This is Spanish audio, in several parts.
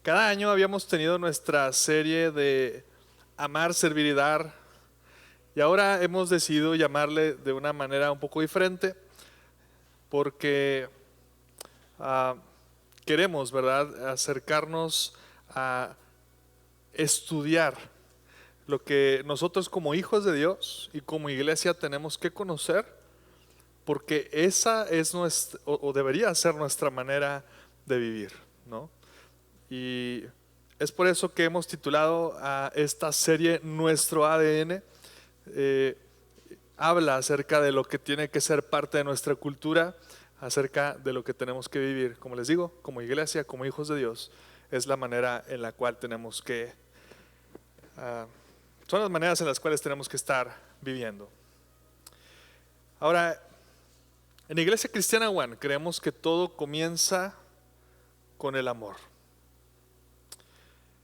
Cada año habíamos tenido nuestra serie de amar, servir y dar, y ahora hemos decidido llamarle de una manera un poco diferente porque ah, queremos, ¿verdad?, acercarnos a estudiar lo que nosotros como hijos de Dios y como iglesia tenemos que conocer, porque esa es nuestra, o debería ser nuestra manera de vivir, ¿no? Y es por eso que hemos titulado a esta serie Nuestro ADN. Eh, Habla acerca de lo que tiene que ser parte de nuestra cultura, acerca de lo que tenemos que vivir, como les digo, como iglesia, como hijos de Dios. Es la manera en la cual tenemos que, son las maneras en las cuales tenemos que estar viviendo. Ahora, en Iglesia Cristiana One creemos que todo comienza con el amor.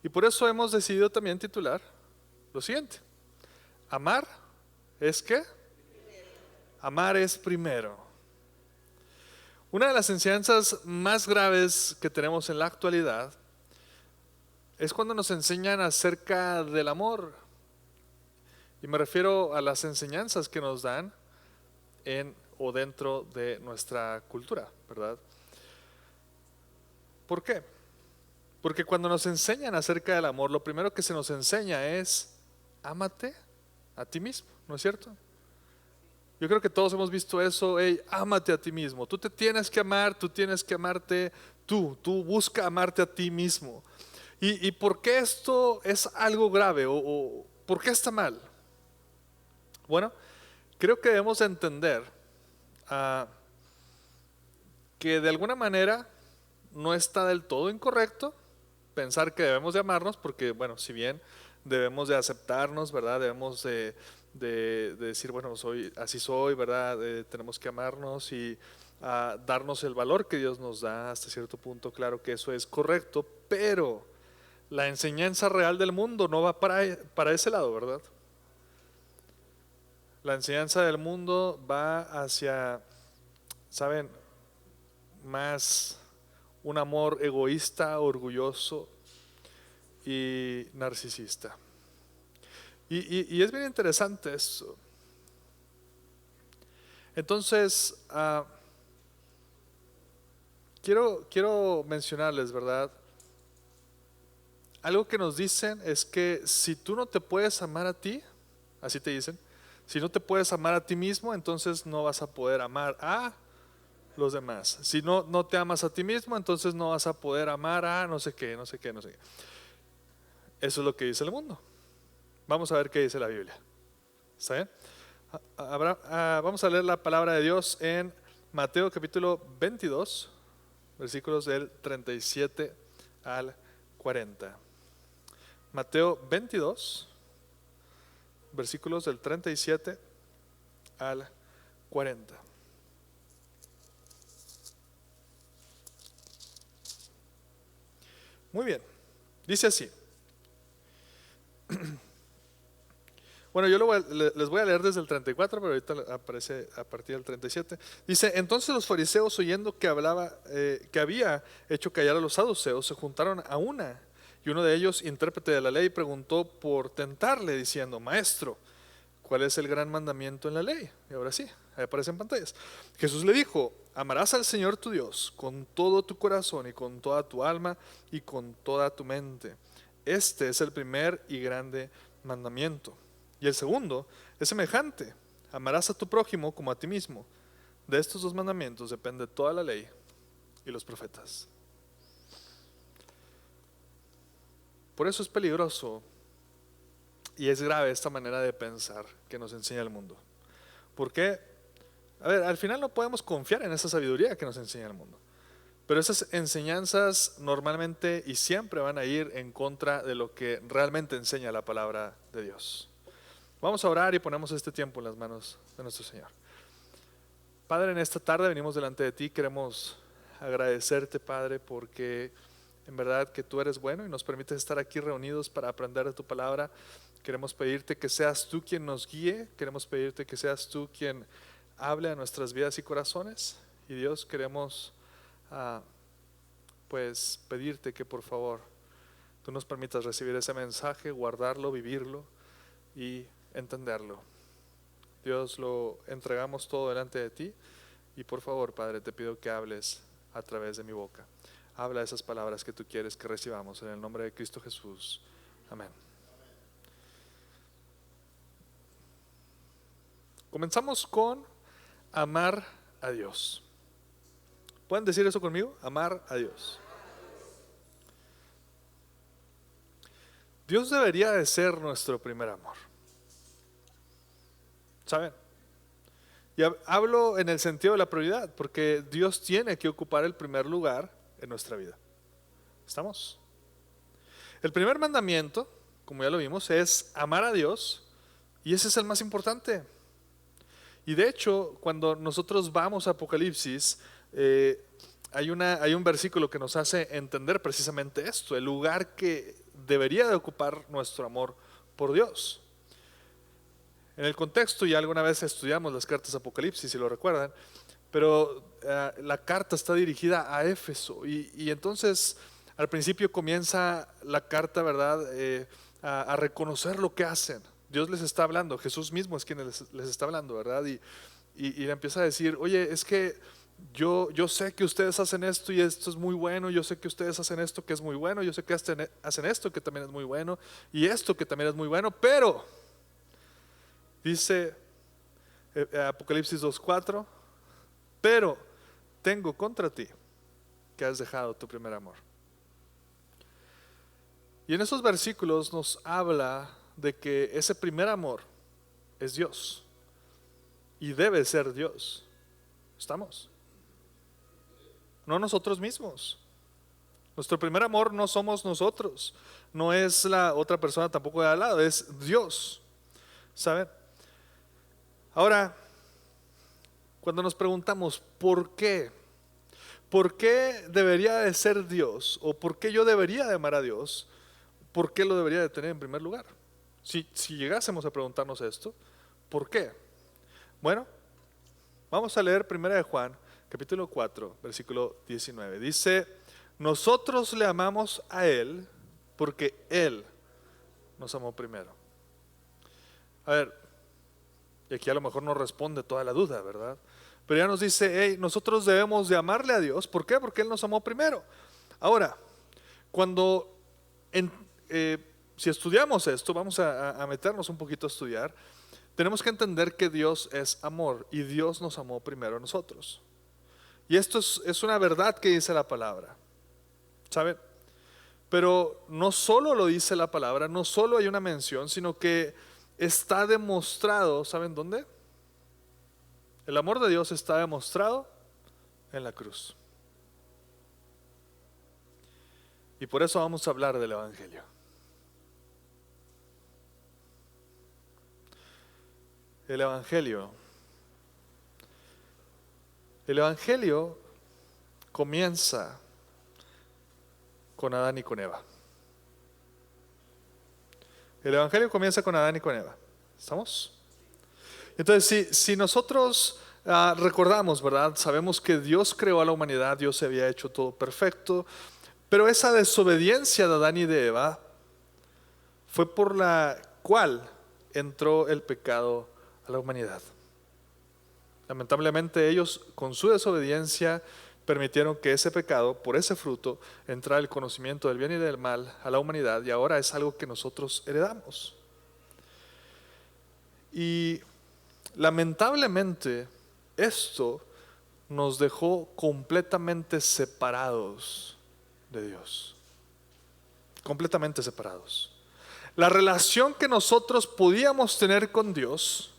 Y por eso hemos decidido también titular lo siguiente: amar es ¿qué? Amar es primero. Una de las enseñanzas más graves que tenemos en la actualidad es cuando nos enseñan acerca del amor. Y me refiero a las enseñanzas que nos dan en o dentro de nuestra cultura, ¿verdad? ¿Por qué? Porque cuando nos enseñan acerca del amor, lo primero que se nos enseña es: ámate a ti mismo, ¿no es cierto? Yo creo que todos hemos visto eso: hey, ámate a ti mismo, tú te tienes que amar, tú tienes que amarte tú busca amarte a ti mismo. ¿Y por qué esto es algo grave o por qué está mal? Bueno, creo que debemos entender que de alguna manera no está del todo incorrecto pensar que debemos de amarnos, porque bueno, si bien debemos de aceptarnos, ¿verdad? Debemos de decir, bueno, así soy, ¿verdad? Tenemos que amarnos y darnos el valor que Dios nos da hasta cierto punto. Claro que eso es correcto, pero la enseñanza real del mundo no va para ese lado, ¿verdad? La enseñanza del mundo va hacia, ¿saben?, más un amor egoísta, orgulloso y narcisista. Y es bien interesante eso. Entonces, quiero mencionarles, ¿verdad? Algo que nos dicen es que si tú no te puedes amar a ti, así te dicen, si no te puedes amar a ti mismo, entonces no vas a poder amar a los demás. Si no te amas a ti mismo, entonces no vas a poder amar a no sé qué, no sé qué, no sé qué. Eso es lo que dice el mundo. Vamos a ver qué dice la Biblia. ¿Está bien? Vamos a leer la palabra de Dios en Mateo capítulo 22, versículos del 37 al 40. Mateo 22, versículos del 37 al 40. Muy bien, dice así. Bueno, yo les voy a leer desde el 34, pero ahorita aparece a partir del 37. Dice: entonces los fariseos, oyendo que que había hecho callar a los saduceos, se juntaron a una. Y uno de ellos, intérprete de la ley, preguntó por tentarle, diciendo: maestro, ¿cuál es el gran mandamiento en la ley? Y ahora sí, ahí aparece en pantallas. Jesús le dijo: amarás al Señor tu Dios con todo tu corazón y con toda tu alma y con toda tu mente. Este es el primer y grande mandamiento. Y el segundo es semejante: amarás a tu prójimo como a ti mismo. De estos dos mandamientos depende toda la ley y los profetas. Por eso es peligroso y es grave esta manera de pensar que nos enseña el mundo. Porque, a ver, al final no podemos confiar en esa sabiduría que nos enseña el mundo. Pero esas enseñanzas normalmente y siempre van a ir en contra de lo que realmente enseña la palabra de Dios. Vamos a orar y ponemos este tiempo en las manos de nuestro Señor. Padre, en esta tarde venimos delante de ti. Queremos agradecerte, Padre, porque en verdad que tú eres bueno y nos permites estar aquí reunidos para aprender de tu palabra. Queremos pedirte que seas tú quien nos guíe. Queremos pedirte que seas tú quien hable a nuestras vidas y corazones. Y Dios, queremos pues pedirte que por favor tú nos permitas recibir ese mensaje, guardarlo, vivirlo y entenderlo. Dios, lo entregamos todo delante de ti y por favor, Padre, te pido que hables a través de mi boca. Habla esas palabras que tú quieres que recibamos en el nombre de Cristo Jesús. Amén. Comenzamos con amar a Dios. ¿Pueden decir eso conmigo? Amar a Dios. Dios debería de ser nuestro primer amor. ¿Saben? Y hablo en el sentido de la prioridad, porque Dios tiene que ocupar el primer lugar en nuestra vida. ¿Estamos? El primer mandamiento, como ya lo vimos, es amar a Dios, y ese es el más importante. Y de hecho, cuando nosotros vamos a Apocalipsis, hay un versículo que nos hace entender precisamente esto, el lugar que debería de ocupar nuestro amor por Dios. En el contexto, ya alguna vez estudiamos las cartas Apocalipsis, si lo recuerdan, pero la carta está dirigida a Éfeso y entonces al principio comienza la carta, ¿verdad? A reconocer lo que hacen. Dios les está hablando, Jesús mismo es quien les está hablando, ¿verdad? Y le empieza a decir, oye, es que yo sé que ustedes hacen esto y esto es muy bueno, yo sé que ustedes hacen esto que es muy bueno, yo sé que hacen esto que también es muy bueno y esto que también es muy bueno, pero dice Apocalipsis 2:4, pero tengo contra ti que has dejado tu primer amor. Y en esos versículos nos habla de que ese primer amor es Dios y debe ser Dios. ¿Estamos? No nosotros mismos. Nuestro primer amor no somos nosotros, no es la otra persona tampoco de al lado, es Dios. ¿Saben? Ahora, cuando nos preguntamos ¿por qué debería de ser Dios? ¿O por qué yo debería de amar a Dios? ¿Por qué lo debería de tener en primer lugar? Si llegásemos a preguntarnos esto, ¿por qué? Bueno, vamos a leer 1 de Juan, capítulo 4, versículo 19. Dice, nosotros le amamos a Él porque Él nos amó primero. A ver, y aquí a lo mejor no responde toda la duda, ¿verdad? Pero ya nos dice, hey, nosotros debemos de amarle a Dios. ¿Por qué? Porque Él nos amó primero. Ahora, cuando si estudiamos esto, vamos a meternos un poquito a estudiar, tenemos que entender que Dios es amor y Dios nos amó primero a nosotros. Y esto es una verdad que dice la palabra, ¿saben? Pero no solo lo dice la palabra, no solo hay una mención, sino que está demostrado, ¿saben dónde? El amor de Dios está demostrado en la cruz. Y por eso vamos a hablar del Evangelio. El Evangelio comienza con Adán y con Eva. El Evangelio comienza con Adán y con Eva. ¿Estamos? Entonces, si nosotros recordamos, ¿verdad? Sabemos que Dios creó a la humanidad, Dios había hecho todo perfecto, pero esa desobediencia de Adán y de Eva fue por la cual entró el pecado a la humanidad. Lamentablemente ellos con su desobediencia permitieron que ese pecado, por ese fruto, entrara el conocimiento del bien y del mal a la humanidad y ahora es algo que nosotros heredamos. Y lamentablemente esto nos dejó completamente separados de Dios. Completamente separados. La relación que nosotros podíamos tener con Dios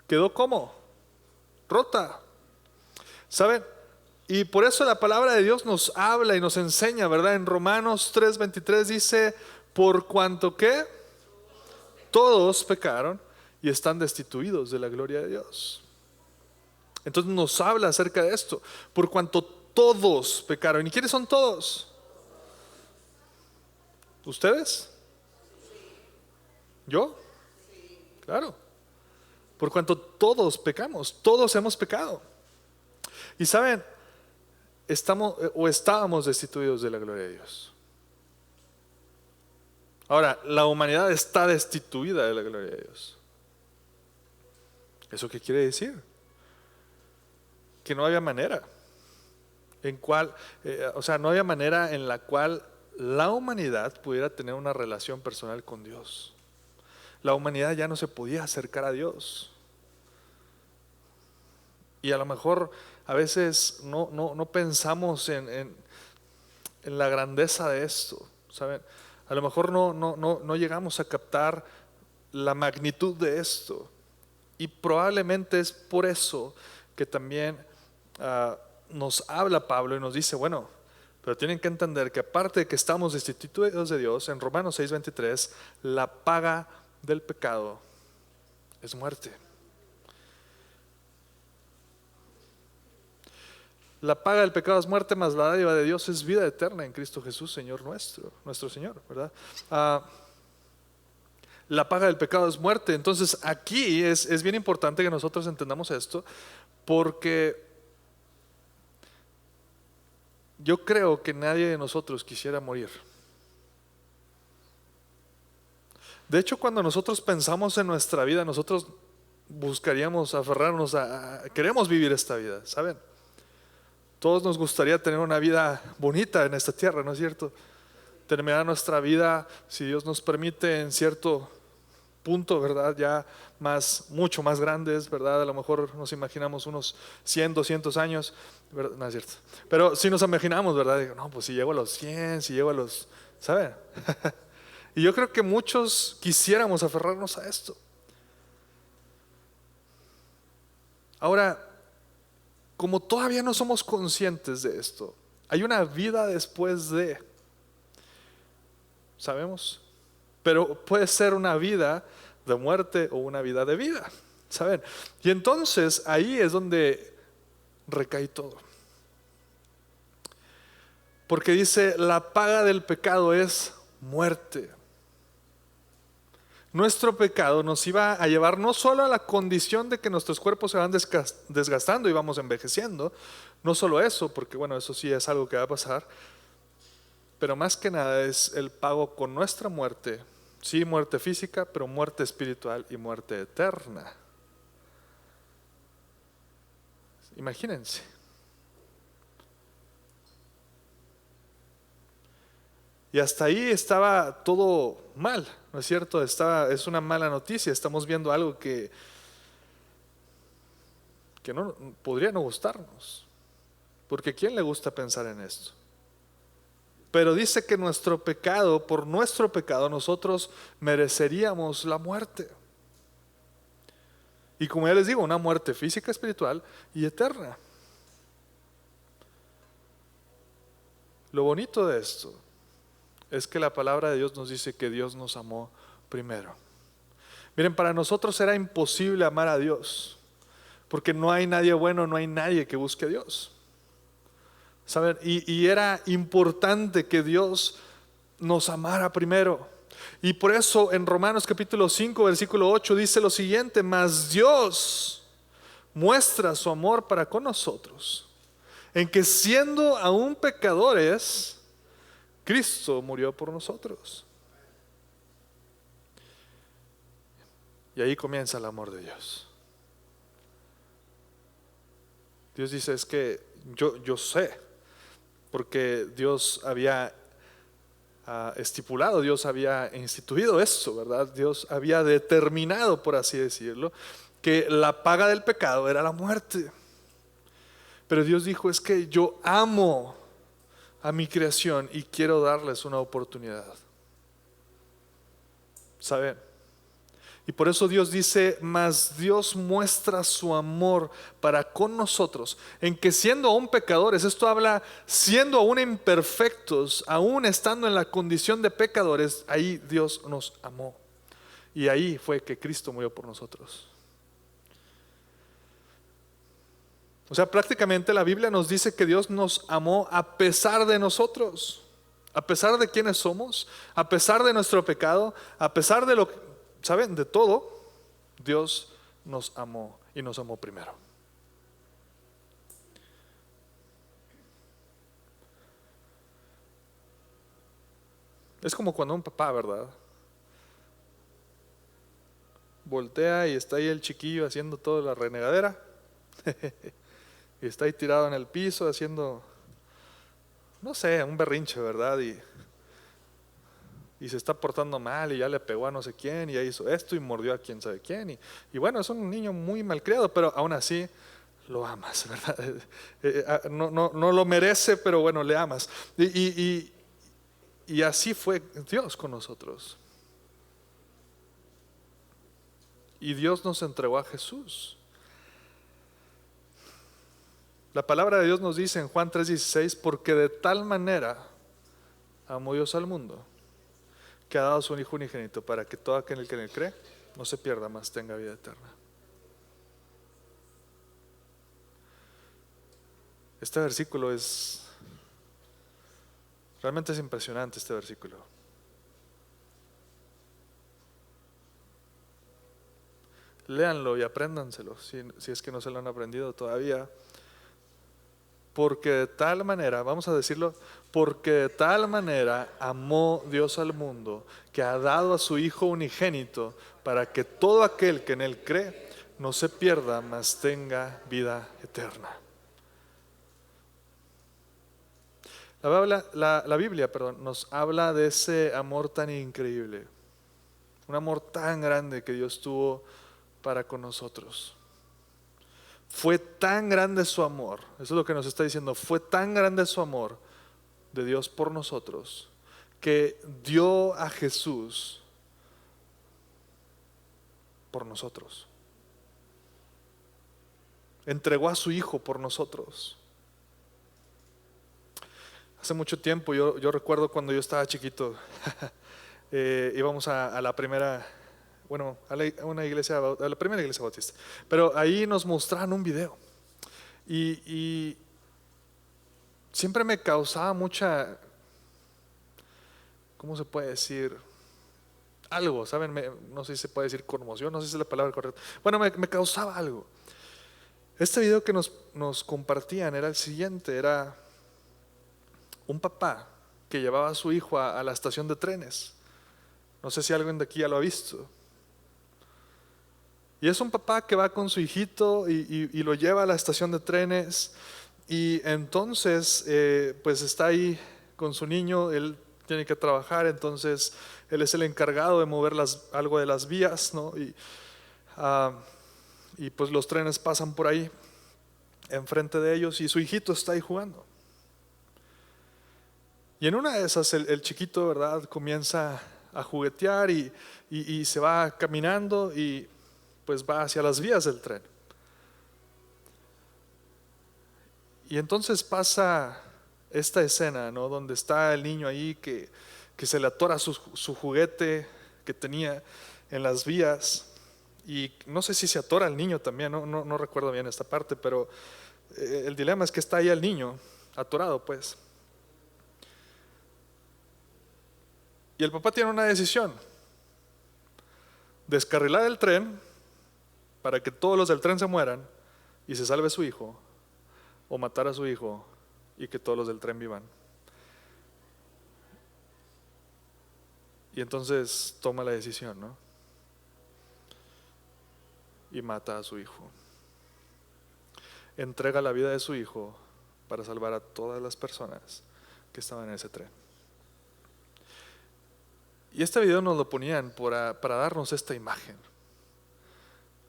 quedó como rota. ¿Saben? Y por eso la palabra de Dios nos habla y nos enseña, ¿verdad? En Romanos 3:23 dice, por cuanto que todos pecaron y están destituidos de la gloria de Dios. Entonces nos habla acerca de esto, por cuanto todos pecaron. ¿Y quiénes son todos? ¿Ustedes? ¿Yo? Claro. Por cuanto todos pecamos, todos hemos pecado. Y saben, estábamos destituidos de la gloria de Dios. Ahora, la humanidad está destituida de la gloria de Dios. ¿Eso qué quiere decir? Que no había manera no había manera en la cual la humanidad pudiera tener una relación personal con Dios. La humanidad ya no se podía acercar a Dios. Y a lo mejor a veces no pensamos en la grandeza de esto, ¿saben? A lo mejor no llegamos a captar la magnitud de esto. Y probablemente es por eso que también nos habla Pablo y nos dice, bueno, pero tienen que entender que aparte de que estamos destituidos de Dios, en Romanos 6:23, la paga del pecado es muerte. La paga del pecado es muerte, mas la dádiva de Dios es vida eterna en Cristo Jesús, Señor nuestro Señor, ¿verdad? La paga del pecado es muerte. Entonces aquí es bien importante que nosotros entendamos esto, porque yo creo que nadie de nosotros quisiera morir. De hecho, cuando nosotros pensamos en nuestra vida, nosotros buscaríamos aferrarnos queremos vivir esta vida, ¿saben? Todos nos gustaría tener una vida bonita en esta tierra, ¿no es cierto? Terminar nuestra vida, si Dios nos permite, en cierto punto, ¿verdad? Ya mucho más grandes, ¿verdad? A lo mejor nos imaginamos unos 100, 200 años, ¿verdad? No es cierto. Pero si nos imaginamos, ¿verdad? Digo, no, pues si llego a los 100, si llego a los, ¿saben? Y yo creo que muchos quisiéramos aferrarnos a esto. Ahora, como todavía no somos conscientes de esto, hay una vida después de, ¿sabemos? Pero puede ser una vida de muerte o una vida de vida, ¿saben? Y entonces ahí es donde recae todo. Porque dice, la paga del pecado es muerte. Nuestro pecado nos iba a llevar no solo a la condición de que nuestros cuerpos se van desgastando y vamos envejeciendo, no solo eso, porque bueno, eso sí es algo que va a pasar, pero más que nada es el pago con nuestra muerte. Sí, muerte física, pero muerte espiritual y muerte eterna. Imagínense. Y hasta ahí estaba todo mal, ¿no es cierto? Es una mala noticia, estamos viendo algo que no podría no gustarnos, porque ¿a quién le gusta pensar en esto? Pero dice que por nuestro pecado, nosotros mereceríamos la muerte. Y como ya les digo, una muerte física, espiritual y eterna. Lo bonito de esto es que la palabra de Dios nos dice que Dios nos amó primero. Miren, para nosotros era imposible amar a Dios, porque no hay nadie bueno, no hay nadie que busque a Dios. ¿Saben? Y era importante que Dios nos amara primero. Y por eso en Romanos capítulo 5, versículo 8 dice lo siguiente: mas Dios muestra su amor para con nosotros, en que siendo aún pecadores, Cristo murió por nosotros. Y ahí comienza el amor de Dios. Dios dice, es que yo sé, porque Dios había estipulado, Dios había instituido esto, ¿verdad? Dios había determinado, por así decirlo, que la paga del pecado era la muerte. Pero Dios dijo, es que yo amo a mi creación y quiero darles una oportunidad. ¿Saben? Y por eso Dios dice, mas Dios muestra su amor para con nosotros, en que siendo aún pecadores, esto habla siendo aún imperfectos, aún estando en la condición de pecadores, ahí Dios nos amó. Y ahí fue que Cristo murió por nosotros. O sea, prácticamente la Biblia nos dice que Dios nos amó a pesar de nosotros, a pesar de quienes somos, a pesar de nuestro pecado, a pesar de lo que, ¿saben? De todo, Dios nos amó y nos amó primero. Es como cuando un papá, ¿verdad? Voltea y está ahí el chiquillo haciendo toda la renegadera. Y está ahí tirado en el piso haciendo, no sé, un berrinche, ¿verdad? Y se está portando mal y ya le pegó a no sé quién y ya hizo esto y mordió a quién sabe quién. Y bueno, es un niño muy malcriado, pero aún así lo amas, ¿verdad? No lo merece, pero bueno, le amas. Y así fue Dios con nosotros. Y Dios nos entregó a Jesús. La palabra de Dios nos dice en Juan 3:16, porque de tal manera amó Dios al mundo, que ha dado a su Hijo unigénito, para que todo aquel que en él cree no se pierda, mas tenga vida eterna. Este versículo realmente es impresionante, este versículo. Léanlo y apréndanselo, si es que no se lo han aprendido todavía. Porque de tal manera, vamos a decirlo, porque de tal manera amó Dios al mundo, que ha dado a su Hijo unigénito, para que todo aquel que en él cree no se pierda, mas tenga vida eterna. La Biblia, perdón, nos habla de ese amor tan increíble, un amor tan grande que Dios tuvo para con nosotros. Fue tan grande su amor, eso es lo que nos está diciendo, fue tan grande su amor de Dios por nosotros, que dio a Jesús por nosotros. Entregó a su Hijo por nosotros. Hace mucho tiempo, yo recuerdo cuando yo estaba chiquito, íbamos a la primera, bueno, a la primera iglesia bautista, pero ahí nos mostraron un video y siempre me causaba mucha, ¿cómo se puede decir? Algo, ¿saben? No sé si se puede decir conmoción, no sé si es la palabra correcta. Bueno, me causaba algo. Este video que nos compartían era el siguiente, era un papá que llevaba a su hijo a la estación de trenes. No sé si alguien de aquí ya lo ha visto. Y es un papá que va con su hijito y lo lleva a la estación de trenes. Y entonces, pues está ahí con su niño, él tiene que trabajar, entonces él es el encargado de mover algo de las vías, ¿no? Y pues los trenes pasan por ahí, enfrente de ellos, y su hijito está ahí jugando. Y en una de esas el chiquito, ¿verdad?, comienza a juguetear y se va caminando y pues va hacia las vías del tren. Y entonces pasa esta escena, ¿no?, donde está el niño ahí que se le atora su juguete que tenía en las vías. Y no sé si se atora el niño también, no recuerdo bien esta parte, pero el dilema es que está ahí el niño atorado, pues. Y el papá tiene una decisión: descarrilar el tren para que todos los del tren se mueran y se salve su hijo, o matar a su hijo y que todos los del tren vivan. Y entonces toma la decisión, ¿no? Y mata a su hijo. Entrega la vida de su hijo para salvar a todas las personas que estaban en ese tren. Y este video nos lo ponían para darnos esta imagen.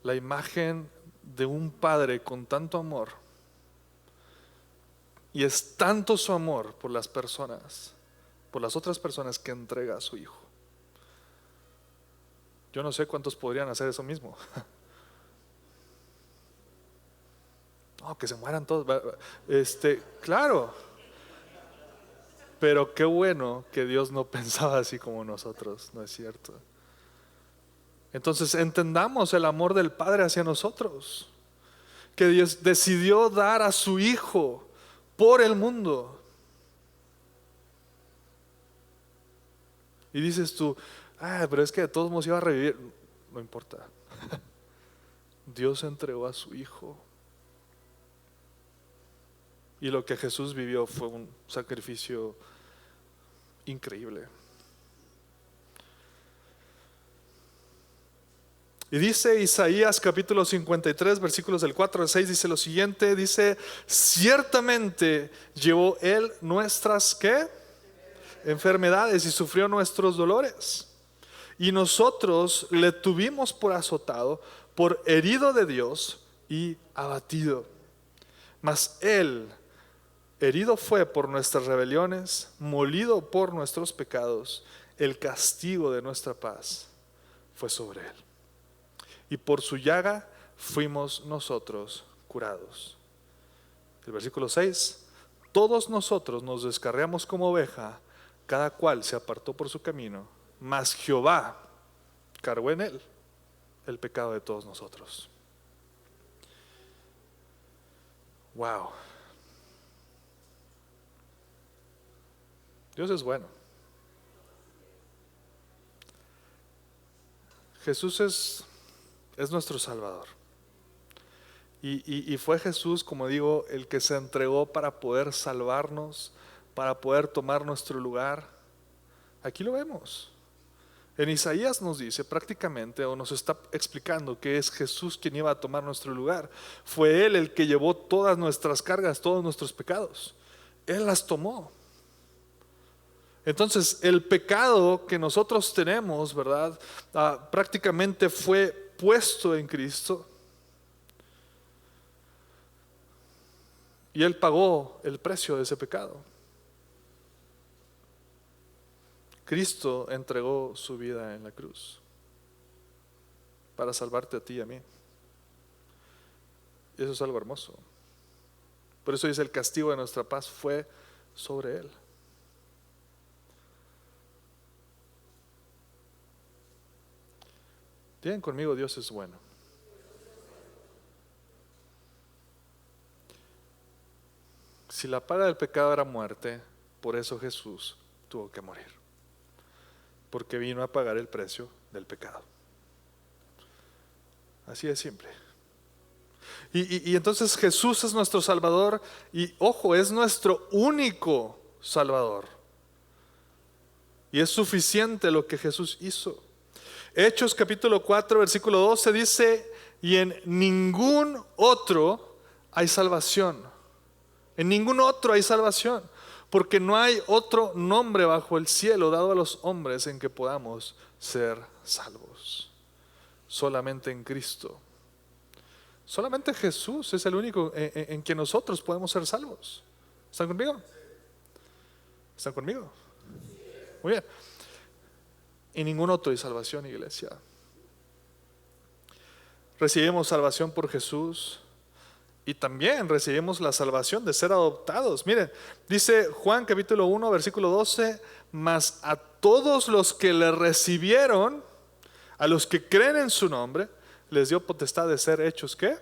La imagen de un padre con tanto amor. Y es tanto su amor por las personas, por las otras personas, que entrega a su hijo. Yo no sé cuántos podrían hacer eso mismo. No, que se mueran todos. Claro. Pero qué bueno que Dios no pensaba así como nosotros, ¿no es cierto? Entonces entendamos el amor del Padre hacia nosotros, que Dios decidió dar a su Hijo por el mundo. Y dices tú, pero es que de todos modos iba a revivir. No importa. Dios entregó a su Hijo. Y lo que Jesús vivió fue un sacrificio increíble. Y dice Isaías capítulo 53, versículos del 4 al 6, dice lo siguiente, dice, ciertamente llevó Él nuestras, ¿qué? Enfermedades y sufrió nuestros dolores. Y nosotros le tuvimos por azotado, por herido de Dios y abatido. Mas Él herido fue por nuestras rebeliones, molido por nuestros pecados. El castigo de nuestra paz fue sobre Él. Y por su llaga fuimos nosotros curados. El versículo 6, todos nosotros nos descarriamos como oveja, cada cual se apartó por su camino, mas Jehová cargó en Él el pecado de todos nosotros. Wow. Dios es bueno. Jesús es nuestro Salvador. Y fue Jesús, como digo, el que se entregó para poder salvarnos, para poder tomar nuestro lugar. Aquí lo vemos. En Isaías nos dice prácticamente, o nos está explicando que es Jesús quien iba a tomar nuestro lugar. Fue Él el que llevó todas nuestras cargas, todos nuestros pecados. Él las tomó. Entonces el pecado que nosotros tenemos, ¿verdad? Prácticamente fue puesto en Cristo. Y Él pagó el precio de ese pecado. Cristo entregó su vida en la cruz para salvarte a ti y a mí. Y eso es algo hermoso. Por eso dice, el castigo de nuestra paz fue sobre Él. Digan conmigo, Dios es bueno. Si la paga del pecado era muerte, por eso Jesús tuvo que morir. Porque vino a pagar el precio del pecado. Así de simple. Y entonces Jesús es nuestro Salvador. Y ojo, es nuestro único Salvador. Y es suficiente lo que Jesús hizo. Hechos capítulo 4 versículo 12 dice, y en ningún otro hay salvación. En ningún otro hay salvación, porque no hay otro nombre bajo el cielo dado a los hombres en que podamos ser salvos. Solamente en Cristo. Solamente Jesús es el único en que nosotros podemos ser salvos. ¿Están conmigo? ¿Están conmigo? Muy bien. Y ningún otro hay salvación, iglesia. Recibimos salvación por Jesús. Y también recibimos la salvación de ser adoptados. Miren, dice Juan capítulo 1 versículo 12, mas a todos los que le recibieron, a los que creen en su nombre, les dio potestad de ser hechos, ¿qué?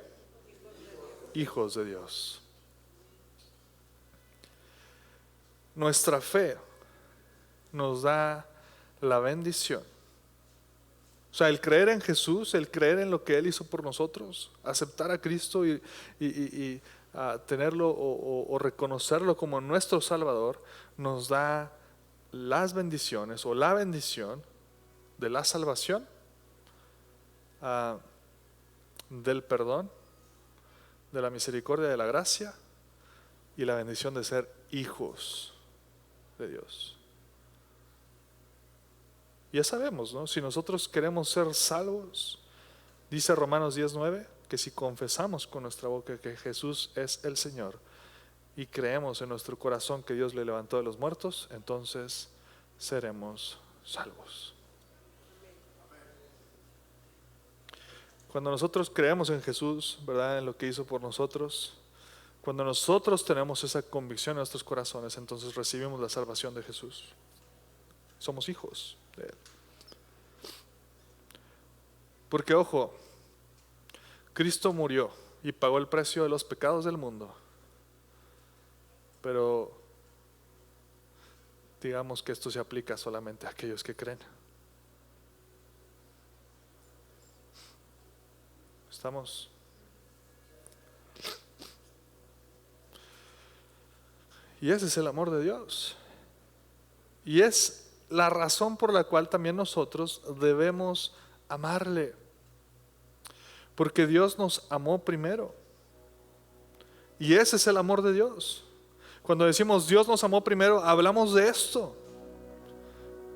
Hijos de Dios. Nuestra fe nos da la bendición. O sea, el creer en Jesús, el creer en lo que Él hizo por nosotros, aceptar a Cristo y tenerlo o reconocerlo como nuestro Salvador, nos da las bendiciones o la bendición de la salvación, del perdón, de la misericordia, de la gracia y la bendición de ser hijos de Dios. Ya sabemos, ¿no? Si nosotros queremos ser salvos, dice Romanos 10:9, que si confesamos con nuestra boca que Jesús es el Señor y creemos en nuestro corazón que Dios le levantó de los muertos, entonces seremos salvos. Cuando nosotros creemos en Jesús, ¿verdad? En lo que hizo por nosotros, cuando nosotros tenemos esa convicción en nuestros corazones, entonces recibimos la salvación de Jesús. Somos hijos de Él. Porque ojo, Cristo murió y pagó el precio de los pecados del mundo. Pero digamos que esto se aplica solamente a aquellos que creen. ¿Estamos? Y ese es el amor de Dios. Y es la razón por la cual también nosotros debemos amarle. Porque Dios nos amó primero. Y ese es el amor de Dios. Cuando decimos Dios nos amó primero, hablamos de esto,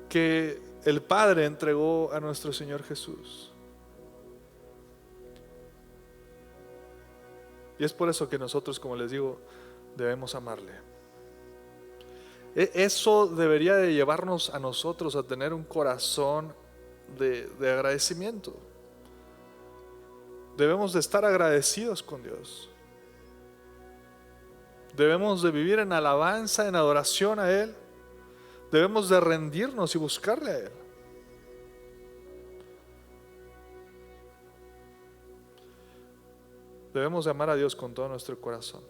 que el Padre entregó a nuestro Señor Jesús. Y es por eso que nosotros, como les digo, debemos amarle. Eso debería de llevarnos a nosotros a tener un corazón de agradecimiento. Debemos de estar agradecidos con Dios. Debemos de vivir en alabanza, en adoración a Él. Debemos de rendirnos y buscarle a Él. Debemos de amar a Dios con todo nuestro corazón.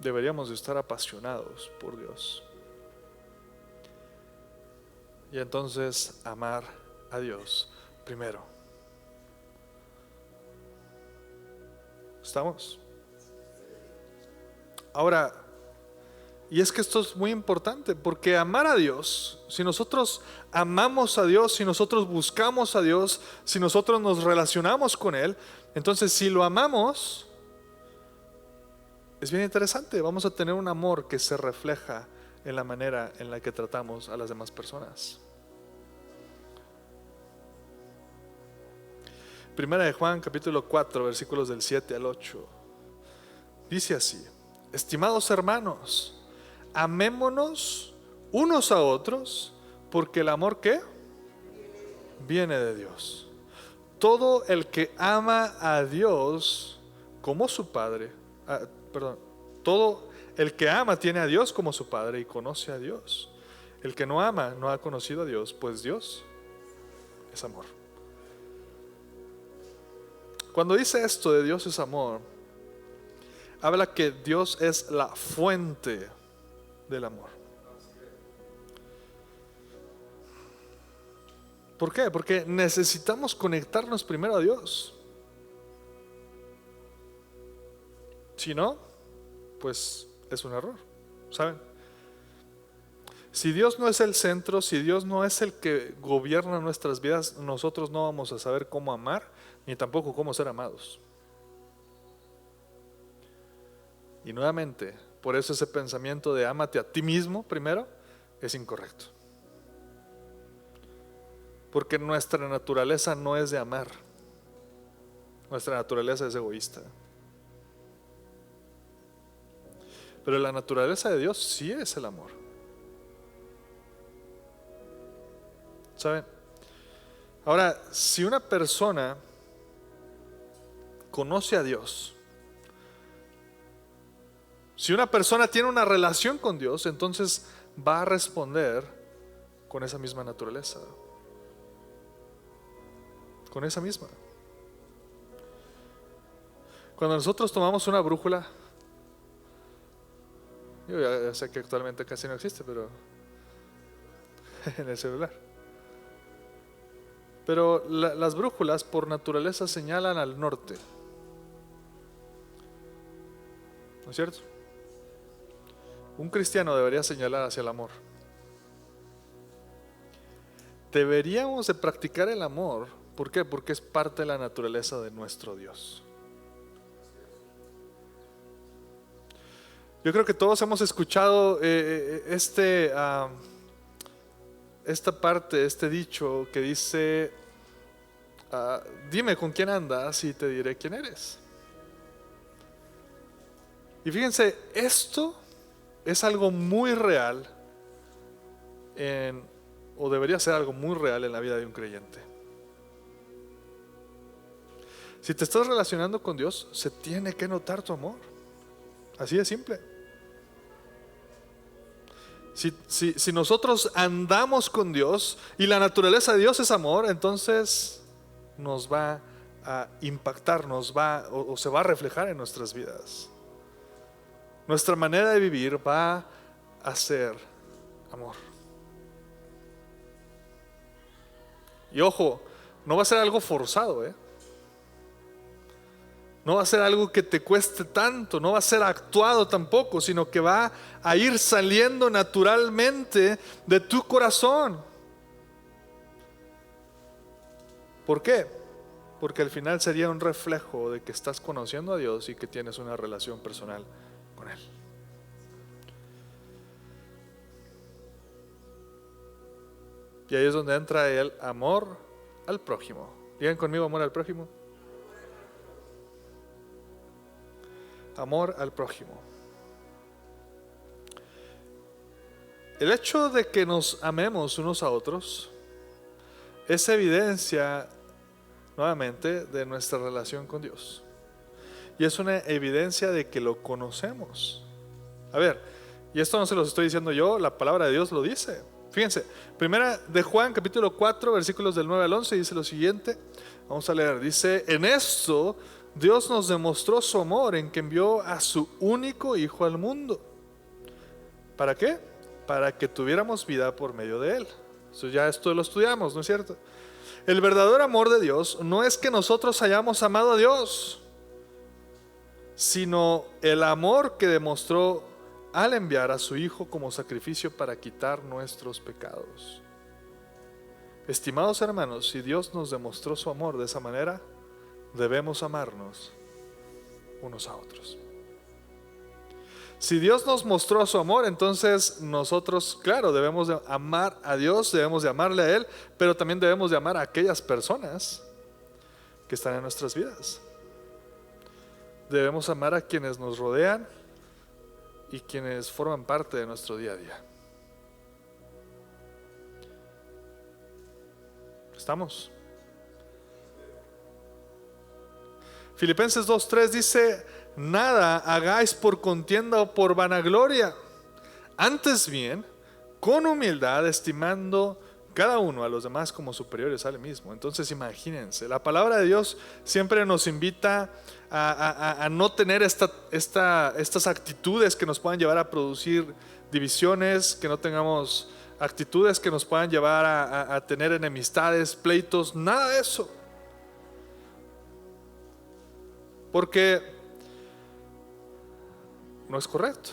Deberíamos de estar apasionados por Dios. Y entonces amar a Dios primero. ¿Estamos? Ahora, y es que esto es muy importante, porque amar a Dios, si nosotros amamos a Dios, si nosotros buscamos a Dios, si nosotros nos relacionamos con Él, entonces si lo amamos, es bien interesante, vamos a tener un amor que se refleja en la manera en la que tratamos a las demás personas. Primera de Juan, capítulo 4, versículos del 7 al 8. Dice así: estimados hermanos, amémonos unos a otros, porque el amor, ¿qué? Viene de Dios. Todo el que ama a Dios como su Padre, todo el que ama tiene a Dios como su Padre y conoce a Dios. El que no ama no ha conocido a Dios, pues Dios es amor. Cuando dice esto de Dios es amor, habla que Dios es la fuente del amor. ¿Por qué? Porque necesitamos conectarnos primero a Dios. Si no, pues es un error, ¿saben? Si Dios no es el centro, si Dios no es el que gobierna nuestras vidas, nosotros no vamos a saber cómo amar, ni tampoco cómo ser amados. Y nuevamente, por eso ese pensamiento de ámate a ti mismo primero es incorrecto. Porque nuestra naturaleza no es de amar. Nuestra naturaleza es egoísta. Pero la naturaleza de Dios sí es el amor. ¿Saben? Ahora, si una persona conoce a Dios, si una persona tiene una relación con Dios, entonces va a responder con esa misma naturaleza. Con esa misma. Cuando nosotros tomamos una brújula, yo ya sé que actualmente casi no existe, pero en el celular. Pero las brújulas por naturaleza señalan al norte. ¿No es cierto? Un cristiano debería señalar hacia el amor. Deberíamos de practicar el amor. ¿Por qué? Porque es parte de la naturaleza de nuestro Dios. Yo creo que todos hemos escuchado esta parte, este dicho que dice, dime con quién andas y te diré quién eres. Y fíjense, esto es algo muy real o debería ser algo muy real en la vida de un creyente. Si te estás relacionando con Dios, se tiene que notar tu amor. Así de simple. Si nosotros andamos con Dios y la naturaleza de Dios es amor, entonces nos va a impactar, o se va a reflejar en nuestras vidas. Nuestra manera de vivir va a ser amor. Y ojo, no va a ser algo forzado, No va a ser algo que te cueste tanto, no va a ser actuado tampoco, sino que va a ir saliendo naturalmente de tu corazón. ¿Por qué? Porque al final sería un reflejo de que estás conociendo a Dios y que tienes una relación personal con Él. Y ahí es donde entra el amor al prójimo. Digan conmigo, amor al prójimo. Amor al prójimo. El hecho de que nos amemos unos a otros es evidencia nuevamente de nuestra relación con Dios. Y es una evidencia de que lo conocemos. A ver, y esto no se los estoy diciendo yo, la palabra de Dios lo dice. Fíjense, primera de Juan capítulo 4 versículos del 9 al 11 dice lo siguiente. Vamos a leer, dice: en esto Dios nos demostró su amor en que envió a su único Hijo al mundo. ¿Para qué? Para que tuviéramos vida por medio de Él. Eso ya esto lo estudiamos, ¿no es cierto? El verdadero amor de Dios no es que nosotros hayamos amado a Dios, sino el amor que demostró al enviar a su Hijo como sacrificio para quitar nuestros pecados. Estimados hermanos, si Dios nos demostró su amor de esa manera, debemos amarnos unos a otros. Si Dios nos mostró su amor, entonces nosotros, claro, debemos de amar a Dios, debemos de amarle a Él, pero también debemos de amar a aquellas personas que están en nuestras vidas. Debemos amar a quienes nos rodean y quienes forman parte de nuestro día a día. ¿Estamos? Filipenses 2:3 dice: nada hagáis por contienda o por vanagloria, antes bien con humildad, estimando cada uno a los demás como superiores a él mismo. Entonces imagínense, la palabra de Dios siempre nos invita a no tener estas actitudes que nos puedan llevar a producir divisiones, que no tengamos actitudes que nos puedan llevar a tener enemistades, pleitos, nada de eso. Porque no es correcto.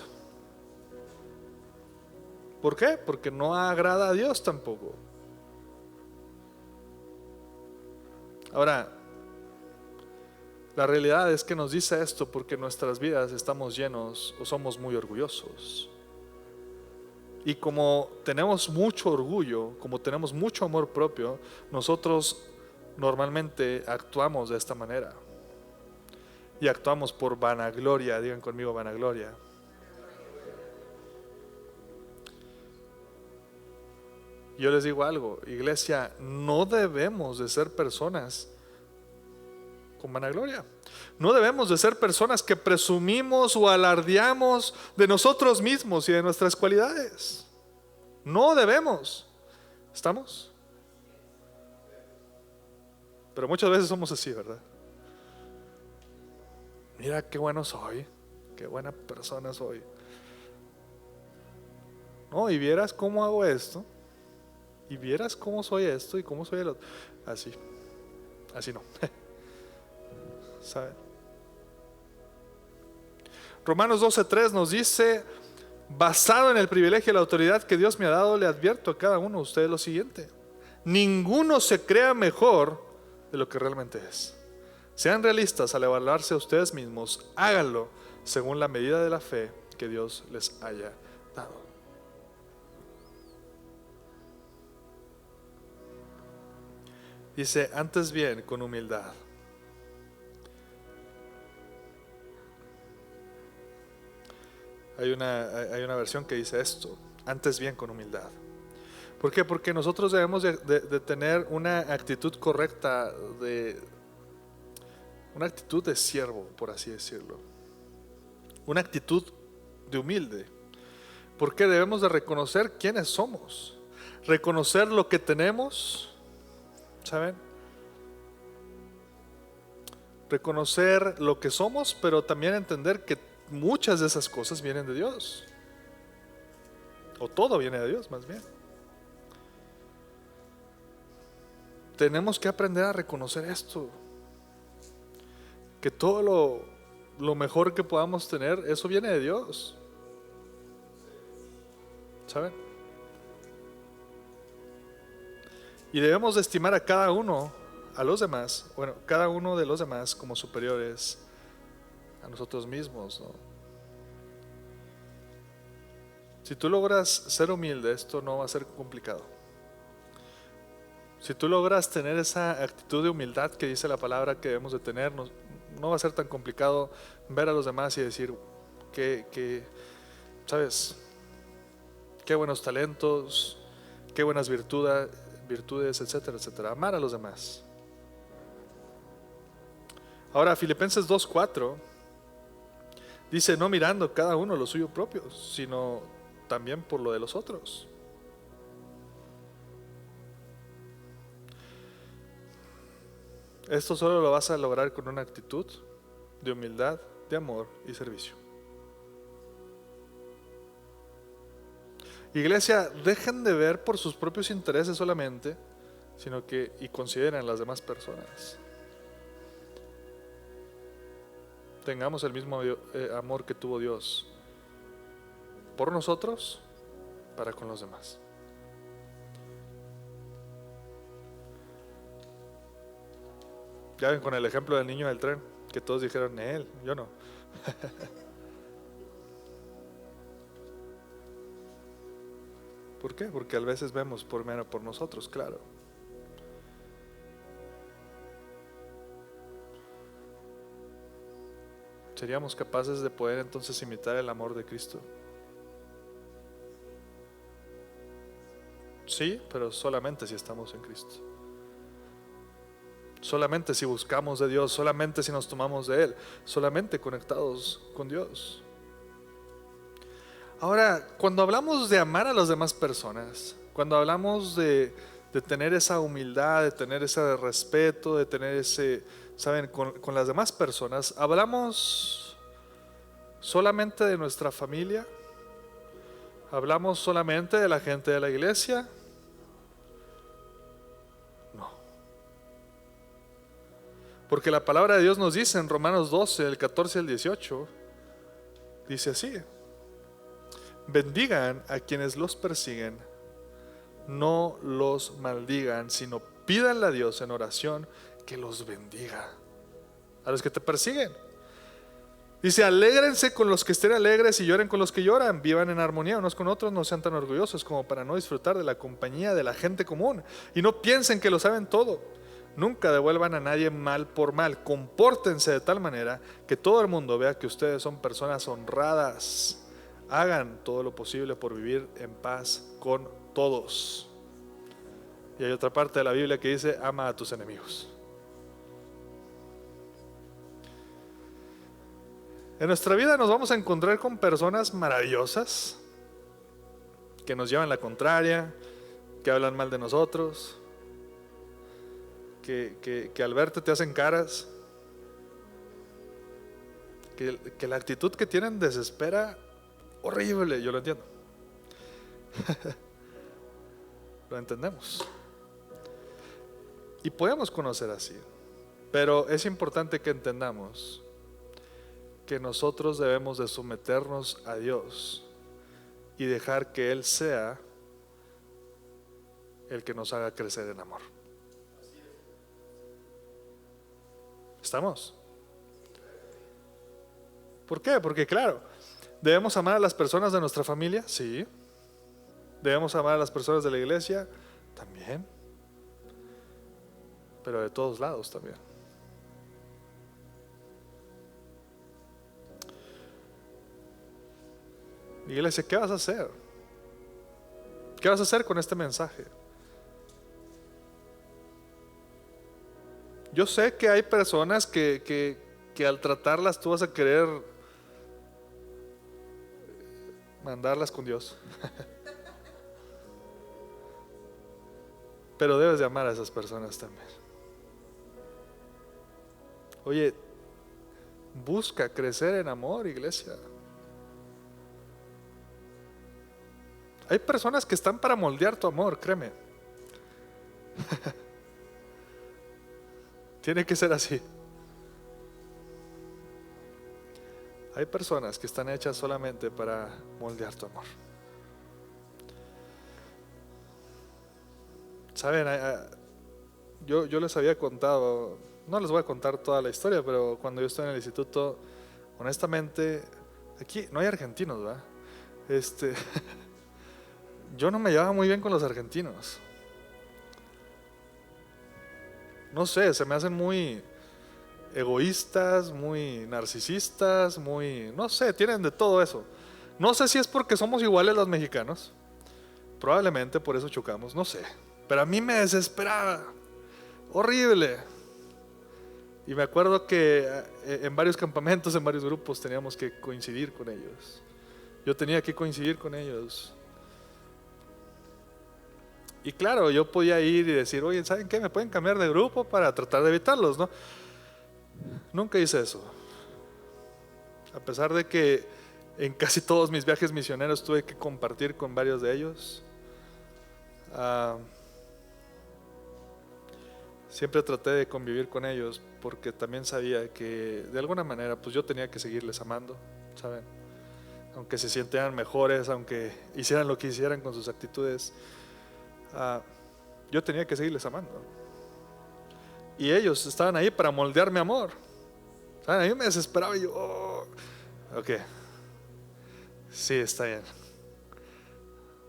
¿Por qué? Porque no agrada a Dios tampoco. Ahora, la realidad es que nos dice esto porque en nuestras vidas estamos llenos o somos muy orgullosos. Y como tenemos mucho orgullo, como tenemos mucho amor propio, nosotros normalmente actuamos de esta manera. Y actuamos por vanagloria. Digan conmigo, vanagloria. Yo les digo algo, iglesia, no debemos de ser personas con vanagloria. No debemos de ser personas que presumimos o alardeamos de nosotros mismos y de nuestras cualidades. No debemos. ¿Estamos? Pero muchas veces somos así, ¿verdad? Mira qué bueno soy, qué buena persona soy. No, y vieras cómo hago esto, y vieras cómo soy esto y cómo soy el otro. Así no. ¿Saben? Romanos 12:3 nos dice: basado en el privilegio y la autoridad que Dios me ha dado, le advierto a cada uno de ustedes lo siguiente: ninguno se crea mejor de lo que realmente es. Sean realistas al evaluarse a ustedes mismos, háganlo según la medida de la fe que Dios les haya dado. Dice: antes bien con humildad. Hay una versión que dice esto: antes bien con humildad. ¿Por qué? Porque nosotros debemos de tener una actitud correcta, una actitud de siervo, por así decirlo. Una actitud de humilde. Porque debemos de reconocer quiénes somos, reconocer lo que tenemos, ¿saben? Reconocer lo que somos, pero también entender que muchas de esas cosas vienen de Dios. O todo viene de Dios, más bien. Tenemos que aprender a reconocer esto. Que todo lo mejor que podamos tener, eso viene de Dios. ¿Saben? Y debemos de estimar a cada uno a los demás, bueno, cada uno de los demás como superiores a nosotros mismos, ¿no? Si tú logras ser humilde, esto no va a ser complicado. Si tú logras tener esa actitud de humildad que dice la palabra que debemos de tener, no va a ser tan complicado ver a los demás y decir ¿sabes? Qué buenos talentos, qué buenas virtudes, etcétera, etcétera. Amar a los demás. Ahora, Filipenses 2:4 dice, no mirando cada uno lo suyo propio, sino también por lo de los otros. Esto solo lo vas a lograr con una actitud de humildad, de amor y servicio. Iglesia, dejen de ver por sus propios intereses solamente, sino que y consideren las demás personas. Tengamos el mismo amor que tuvo Dios por nosotros, para con los demás. Ya ven con el ejemplo del niño del tren, que todos dijeron, él, yo no. ¿Por qué? Porque a veces vemos primero por nosotros, claro. ¿Seríamos capaces de poder entonces imitar el amor de Cristo? Sí, pero solamente si estamos en Cristo. Solamente si buscamos de Dios, solamente si nos tomamos de Él, solamente conectados con Dios. Ahora, cuando hablamos de amar a las demás personas, cuando hablamos de tener esa humildad, de tener ese respeto, de tener ese, ¿saben? Con las demás personas, ¿hablamos solamente de nuestra familia? ¿Hablamos solamente de la gente de la iglesia? No. Porque la palabra de Dios nos dice en Romanos 12, del 14 al 18, dice así: bendigan a quienes los persiguen, no los maldigan, sino pídanle a Dios en oración que los bendiga. A los que te persiguen. Dice, alégrense con los que estén alegres y lloren con los que lloran. Vivan en armonía unos con otros, no sean tan orgullosos como para no disfrutar de la compañía de la gente común. Y no piensen que lo saben todo. Nunca devuelvan a nadie mal por mal. Compórtense de tal manera que todo el mundo vea que ustedes son personas honradas. Hagan todo lo posible por vivir en paz con todos. Y hay otra parte de la Biblia que dice, ama a tus enemigos. En nuestra vida nos vamos a encontrar con personas maravillosas que nos llevan la contraria, que hablan mal de nosotros, que al verte te hacen caras, que la actitud que tienen desespera horrible. Yo lo entiendo. Lo entendemos. Y podemos conocer así. Pero es importante que entendamos que nosotros debemos de someternos a Dios y dejar que Él sea el que nos haga crecer en amor. ¿Estamos? ¿Por qué? Porque claro, ¿debemos amar a las personas de nuestra familia? Sí. ¿Debemos amar a las personas de la iglesia? También. Pero de todos lados también. Iglesia, ¿qué vas a hacer? ¿Qué vas a hacer con este mensaje? Yo sé que hay personas que al tratarlas tú vas a querer mandarlas con Dios. Pero debes de amar a esas personas también. Oye, busca crecer en amor, iglesia. Hay personas que están para moldear tu amor, créeme. Tiene que ser así. Hay personas que están hechas solamente para moldear tu amor. Saben, yo les había contado, no les voy a contar toda la historia, pero cuando yo estaba en el instituto, honestamente, aquí no hay argentinos, ¿verdad? Yo no me llevaba muy bien con los argentinos. No sé, se me hacen muy egoístas, muy narcisistas, muy, no sé, tienen de todo eso. No sé si es porque somos iguales los mexicanos, probablemente por eso chocamos, no sé. Pero a mí me desesperaba, horrible. Y me acuerdo que en varios campamentos, en varios grupos teníamos que coincidir con ellos. Yo tenía que coincidir con ellos. Y claro, yo podía ir y decir, oye, ¿saben qué? ¿Me pueden cambiar de grupo para tratar de evitarlos, no? Nunca hice eso. A pesar de que en casi todos mis viajes misioneros tuve que compartir con varios de ellos, siempre traté de convivir con ellos porque también sabía que de alguna manera pues yo tenía que seguirles amando, ¿saben? Aunque se sintieran mejores, aunque hicieran lo que hicieran con sus actitudes, yo tenía que seguirles amando. Y ellos estaban ahí para moldear mi amor. ¿Saben? A mí me desesperaba y yo, ok, sí, está bien.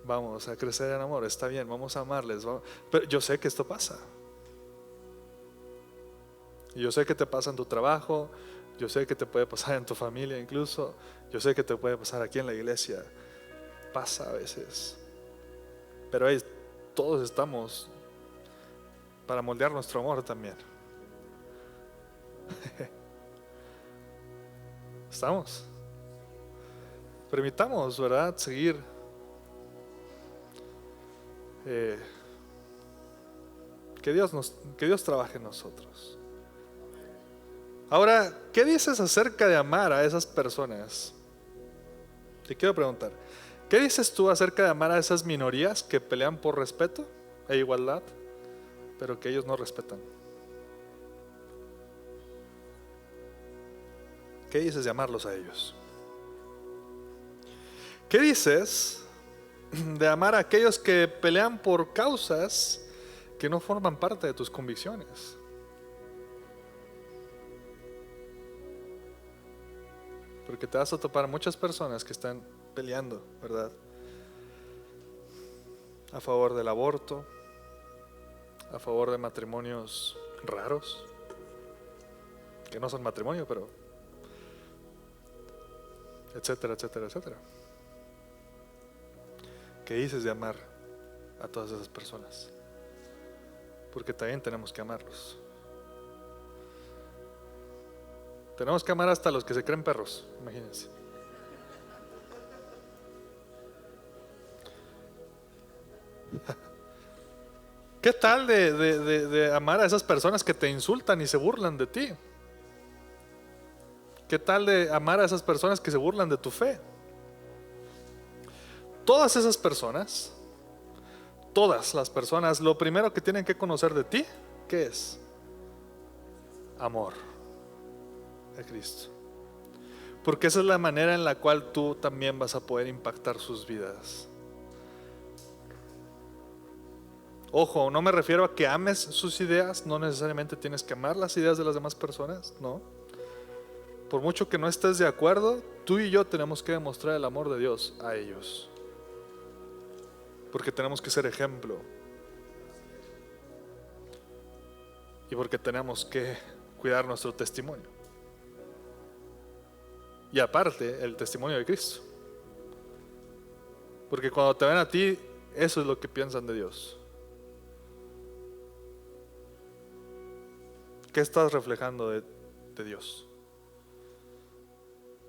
Vamos a crecer en amor, está bien, vamos a amarles. Pero yo sé que esto pasa. Yo sé que te pasa en tu trabajo, yo sé que te puede pasar en tu familia incluso, yo sé que te puede pasar aquí en la iglesia. Pasa a veces. Pero ahí todos estamos para moldear nuestro amor también. ¿Estamos? Permitamos, ¿verdad? Seguir que Dios trabaje en nosotros. Ahora, ¿qué dices acerca de amar a esas personas? Te quiero preguntar, ¿qué dices tú acerca de amar a esas minorías que pelean por respeto e igualdad, pero que ellos no respetan? ¿Qué dices de amarlos a ellos? ¿Qué dices de amar a aquellos que pelean por causas que no forman parte de tus convicciones? Porque te vas a topar muchas personas que están peleando, ¿verdad? A favor del aborto, a favor de matrimonios raros, que no son matrimonio, pero etcétera, etcétera, etcétera. ¿Qué dices de amar a todas esas personas? Porque también tenemos que amarlos. Tenemos que amar hasta los que se creen perros, imagínense. ¿Qué tal de amar a esas personas que te insultan y se burlan de ti? ¿Qué tal de amar a esas personas que se burlan de tu fe? Todas esas personas, todas las personas, lo primero que tienen que conocer de ti, ¿qué es? Amor a Cristo. Porque esa es la manera en la cual tú también vas a poder impactar sus vidas. Ojo, no me refiero a que ames sus ideas, no necesariamente tienes que amar las ideas de las demás personas, no. Por mucho que no estés de acuerdo, tú y yo tenemos que demostrar el amor de Dios a ellos. Porque tenemos que ser ejemplo. Y porque tenemos que cuidar nuestro testimonio. Y aparte, el testimonio de Cristo. Porque cuando te ven a ti, eso es lo que piensan de Dios. ¿Qué estás reflejando de Dios?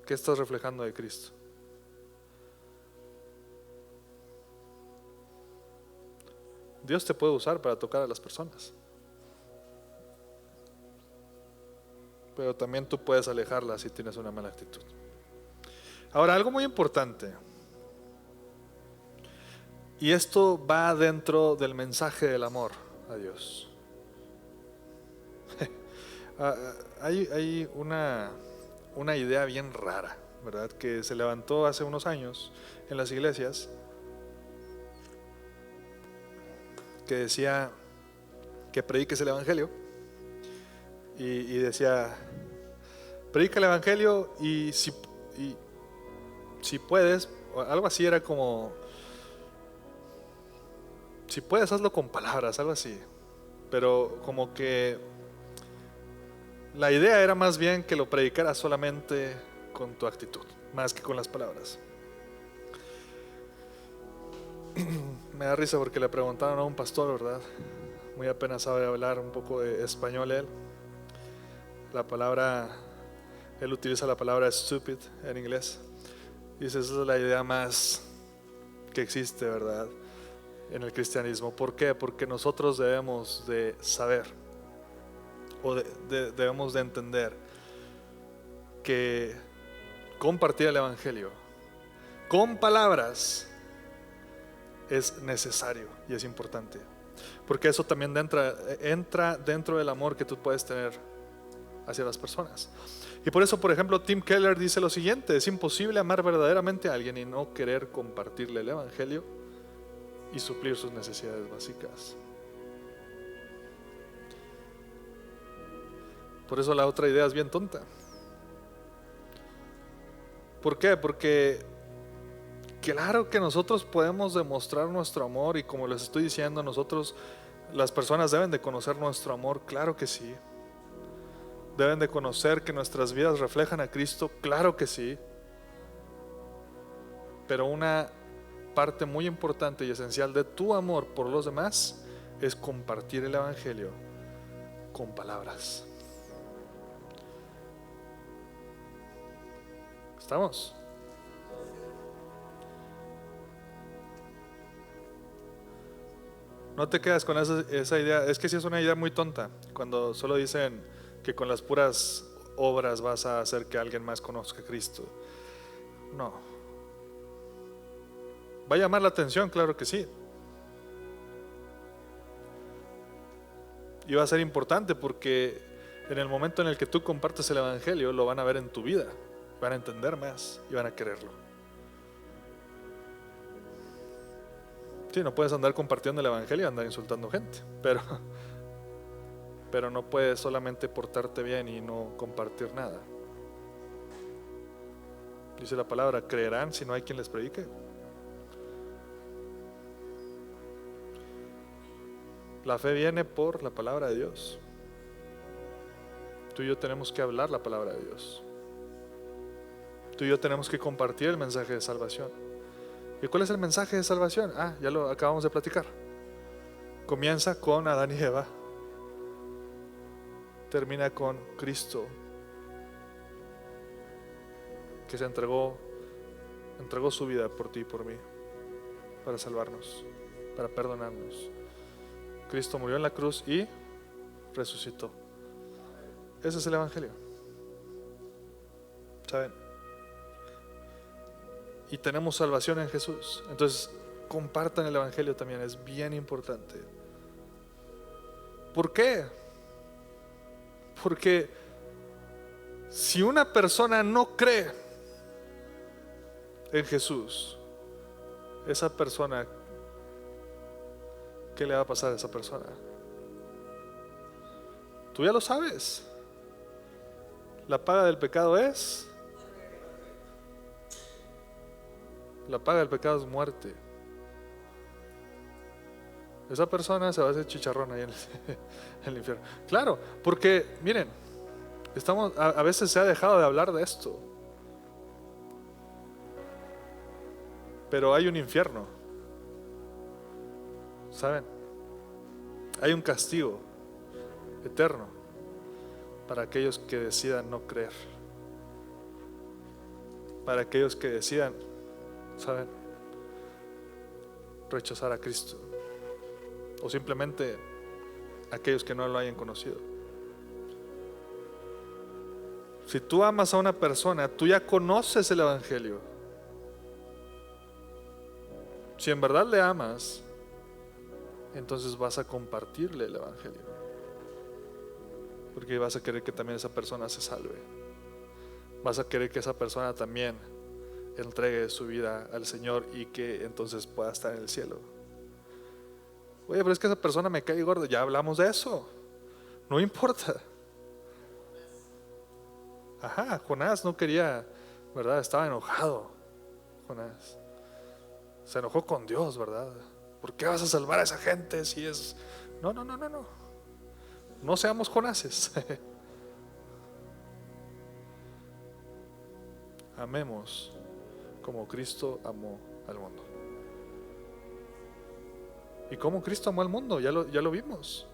¿Qué estás reflejando de Cristo? Dios te puede usar para tocar a las personas, pero también tú puedes alejarlas si tienes una mala actitud. Ahora, algo muy importante, y esto va dentro del mensaje del amor a Dios. Hay una idea bien rara, ¿verdad? Que se levantó hace unos años en las iglesias, que decía que prediques el Evangelio. Y decía, predica el Evangelio y si puedes, o algo así era como, si puedes hazlo con palabras, algo así. Pero como que la idea era más bien que lo predicaras solamente con tu actitud, más que con las palabras. Me da risa porque le preguntaron a un pastor, ¿verdad? Muy apenas sabe hablar un poco de español él. Él utiliza la palabra stupid en inglés. Dice, esa es la idea más que existe, ¿verdad? En el cristianismo. ¿Por qué? Porque nosotros debemos de saber o debemos de entender que compartir el Evangelio con palabras es necesario y es importante, porque eso también entra dentro del amor que tú puedes tener hacia las personas. Y por eso, por ejemplo, Tim Keller dice lo siguiente: es imposible amar verdaderamente a alguien y no querer compartirle el Evangelio y suplir sus necesidades básicas. Por eso la otra idea es bien tonta. ¿Por qué? Porque claro que nosotros podemos demostrar nuestro amor, y como les estoy diciendo, las personas deben de conocer nuestro amor, claro que sí. Deben de conocer que nuestras vidas reflejan a Cristo, claro que sí. Pero una parte muy importante y esencial de tu amor por los demás es compartir el Evangelio con palabras. ¿Estamos? No te quedas con esa idea. Es que sí es una idea muy tonta cuando solo dicen que con las puras obras vas a hacer que alguien más conozca a Cristo. No. ¿Va a llamar la atención? Claro que sí. Y va a ser importante porque en el momento en el que tú compartes el Evangelio, lo van a ver en tu vida, van a entender más y van a quererlo. Sí, no puedes andar compartiendo el Evangelio y andar insultando gente, pero no puedes solamente portarte bien y no compartir nada. Dice la palabra, creerán si no hay quien les predique. La fe viene por la palabra de Dios. Tú y yo tenemos que hablar la palabra de Dios. Tú y yo tenemos que compartir el mensaje de salvación. ¿Y cuál es el mensaje de salvación? Ya lo acabamos de platicar. Comienza con Adán y Eva. Termina con Cristo, que se entregó su vida por ti y por mí, para salvarnos, para perdonarnos. Cristo murió en la cruz y resucitó. Ese es el Evangelio. ¿Saben? Y tenemos salvación en Jesús. Entonces, compartan el Evangelio también, es bien importante. ¿Por qué? Porque si una persona no cree en Jesús, esa persona, ¿qué le va a pasar a esa persona? Tú ya lo sabes. La paga del pecado es muerte. Esa persona se va a hacer chicharrón ahí en el infierno. Claro, porque miren, a veces se ha dejado de hablar de esto, pero hay un infierno, ¿saben? Hay un castigo eterno para aquellos que decidan no creer, para aquellos que decidan, ¿saben?, rechazar a Cristo, o simplemente aquellos que no lo hayan conocido. Si tú amas a una persona, tú ya conoces el Evangelio. Si en verdad le amas, entonces vas a compartirle el Evangelio, porque vas a querer que también esa persona se salve. Vas a querer que esa persona también entregue su vida al Señor y que entonces pueda estar en el cielo. Oye, pero es que esa persona me cae gorda. Ya hablamos de eso. No importa. Ajá, Jonás no quería, ¿verdad? Estaba enojado. Jonás se enojó con Dios, ¿verdad? ¿Por qué vas a salvar a esa gente si es... No, no, no, no, no. No seamos Jonases. Amemos como Cristo amó al mundo. ¿Y cómo Cristo amó al mundo? Ya lo vimos.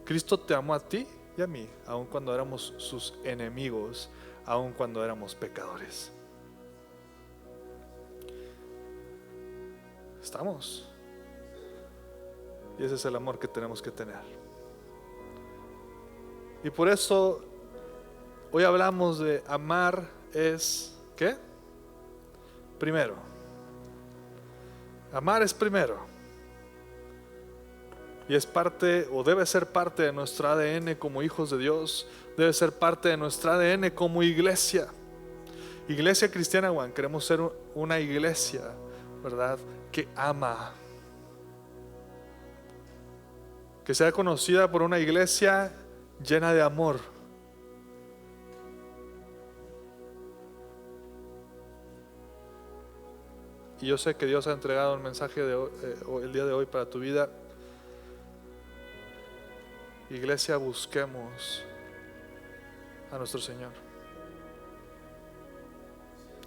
Cristo te amó a ti y a mí, aun cuando éramos sus enemigos, aun cuando éramos pecadores. ¿Estamos? Y ese es el amor que tenemos que tener. Y por eso hoy hablamos de amar es, ¿qué? Primero. Amar es primero. Y es parte, o debe ser parte de nuestro ADN como hijos de Dios. Debe ser parte de nuestro ADN como iglesia. Iglesia Cristiana One, queremos ser una iglesia, ¿verdad?, que ama. Que sea conocida por una iglesia llena de amor. Y yo sé que Dios ha entregado un mensaje el día de hoy para tu vida. Iglesia, busquemos a nuestro Señor.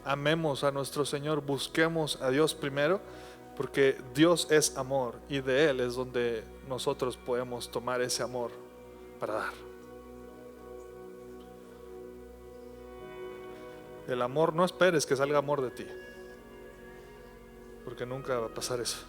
Amemos a nuestro Señor, busquemos a Dios primero, porque Dios es amor y de Él es donde nosotros podemos tomar ese amor para dar. El amor, no esperes que salga amor de ti, porque nunca va a pasar eso.